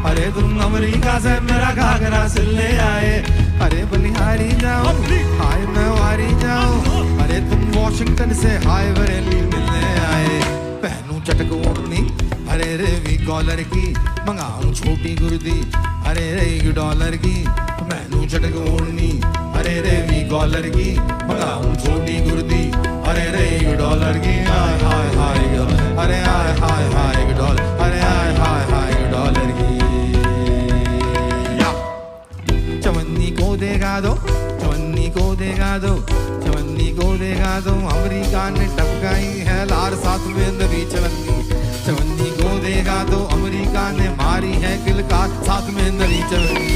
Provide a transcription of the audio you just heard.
अरे तुम अमेरिका से मेरा घाघरा सिलने आए, अरे बलिहारी जाओ हाय मैं वारी जाऊं, अरे तुम वॉशिंगटन से हाय बरेली मिलने आए। पहनूं चटक ओढ़नी अरे रे वी कॉलर की, मंगाऊं छोटी गुर्दी अरे रे डॉलर की। पहनूं चटक ओढ़नी अरे रे वी कॉलर की, मंगाऊं छोटी गुर्दी अरे रे डॉलर की। हाय हाय हाय अरे हाय हाय हाय डॉलर, अरे हाय हाय हाय डॉलर की। चवन्नी को देगा दो, चवन्नी को देगा दो, चवन्नी को देगा दो, अमेरिका ने टपकाई है लार साथ में नदी चवन्नी। चवन्नी को देगा दो, अमेरिका ने मारी है किलकार साथ में नदी चवन्नी।